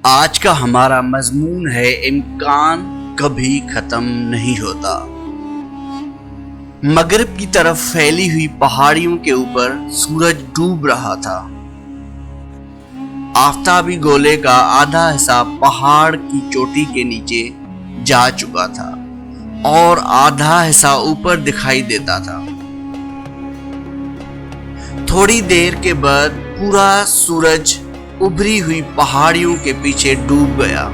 آج کا ہمارا مضمون ہے امکان کبھی ختم نہیں ہوتا۔ مغرب کی طرف پھیلی ہوئی پہاڑیوں کے اوپر سورج ڈوب رہا تھا۔ آفتابی گولے کا آدھا حصہ پہاڑ کی چوٹی کے نیچے جا چکا تھا اور آدھا حصہ اوپر دکھائی دیتا تھا۔ تھوڑی دیر کے بعد پورا سورج ابھری ہوئی پہاڑیوں کے پیچھے ڈوب گیا۔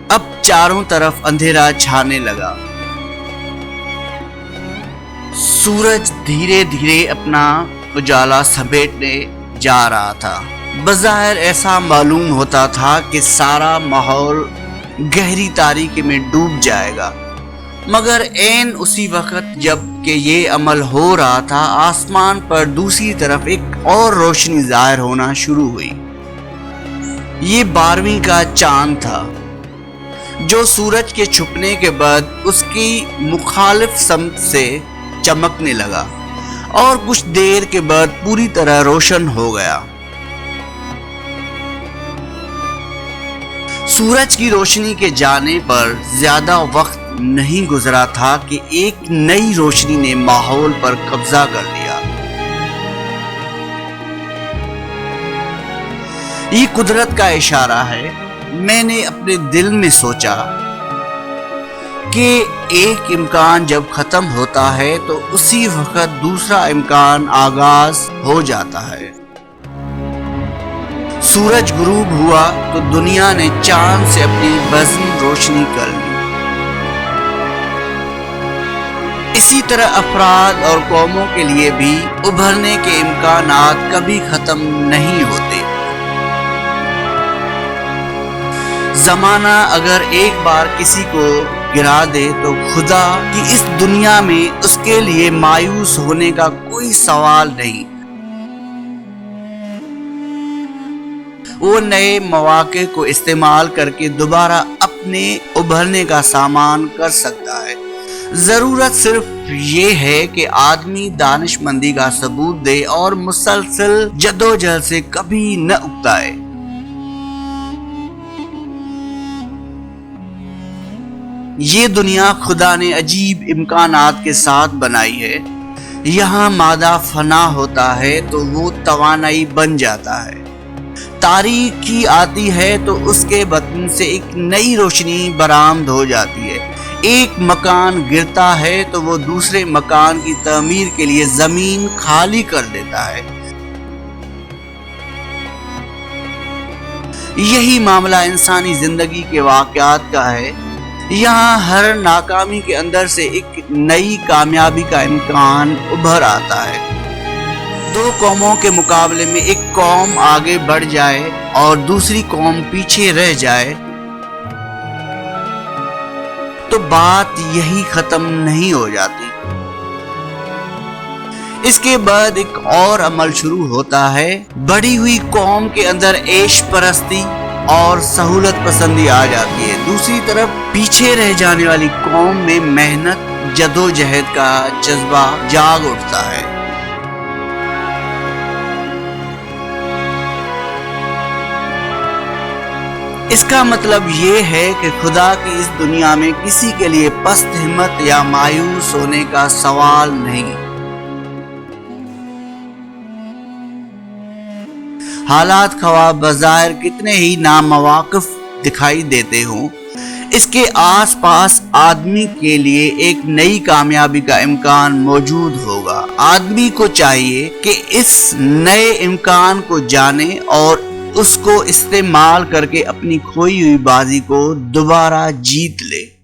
اب چاروں طرف اندھیرا چھانے لگا۔ سورج دھیرے دھیرے اپنا اجالا سمیٹنے جا رہا تھا۔ بظاہر ایسا معلوم ہوتا تھا کہ سارا ماحول گہری تاریکی میں ڈوب جائے گا، مگر عین اسی وقت جب کہ یہ عمل ہو رہا تھا، آسمان پر دوسری طرف ایک اور روشنی ظاہر ہونا شروع ہوئی۔ یہ 12ویں کا چاند تھا، جو سورج کے چھپنے کے بعد اس کی مخالف سمت سے چمکنے لگا اور کچھ دیر کے بعد پوری طرح روشن ہو گیا۔ سورج کی روشنی کے جانے پر زیادہ وقت نہیں گزرا تھا کہ ایک نئی روشنی نے ماحول پر قبضہ کر لیا۔ یہ قدرت کا اشارہ ہے۔ میں نے اپنے دل میں سوچا کہ ایک امکان جب ختم ہوتا ہے تو اسی وقت دوسرا امکان آغاز ہو جاتا ہے۔ سورج غروب ہوا تو دنیا نے چاند سے اپنی بزم روشنی کر لی۔ اسی طرح افراد اور قوموں کے لیے بھی ابھرنے کے امکانات کبھی ختم نہیں ہوتے۔ زمانہ اگر ایک بار کسی کو گرا دے تو خدا کی اس دنیا میں اس کے لیے مایوس ہونے کا کوئی سوال نہیں۔ وہ نئے مواقع کو استعمال کر کے دوبارہ اپنے ابھرنے کا سامان کر سکتا ہے۔ ضرورت صرف یہ ہے کہ آدمی دانش مندی کا ثبوت دے اور مسلسل جدوجہد سے کبھی نہ اکتائے۔ یہ دنیا خدا نے عجیب امکانات کے ساتھ بنائی ہے۔ یہاں مادہ فنا ہوتا ہے تو وہ توانائی بن جاتا ہے۔ تاریکی آتی ہے تو اس کے بطن سے ایک نئی روشنی برآمد ہو جاتی ہے۔ ایک مکان گرتا ہے تو وہ دوسرے مکان کی تعمیر کے لیے زمین خالی کر دیتا ہے۔ یہی معاملہ انسانی زندگی کے واقعات کا ہے۔ یہاں ہر ناکامی کے اندر سے ایک نئی کامیابی کا امکان ابھر آتا ہے۔ دو قوموں کے مقابلے میں ایک قوم آگے بڑھ جائے اور دوسری قوم پیچھے رہ جائے تو بات یہی ختم نہیں ہو جاتی۔ اس کے بعد ایک اور عمل شروع ہوتا ہے۔ بڑی ہوئی قوم کے اندر عیش پرستی اور سہولت پسندی آ جاتی ہے۔ دوسری طرف پیچھے رہ جانے والی قوم میں محنت جدوجہد کا جذبہ جاگ اٹھتا ہے۔ اس کا مطلب یہ ہے کہ خدا کی اس دنیا میں کسی کے لیے پست ہمت یا مایوس ہونے کا سوال نہیں۔ حالات خواہ بظاہر کتنے ہی نامواقف دکھائی دیتے ہوں، اس کے آس پاس آدمی کے لیے ایک نئی کامیابی کا امکان موجود ہوگا۔ آدمی کو چاہیے کہ اس نئے امکان کو جانے اور اس کو استعمال کر کے اپنی کھوئی ہوئی بازی کو دوبارہ جیت لے۔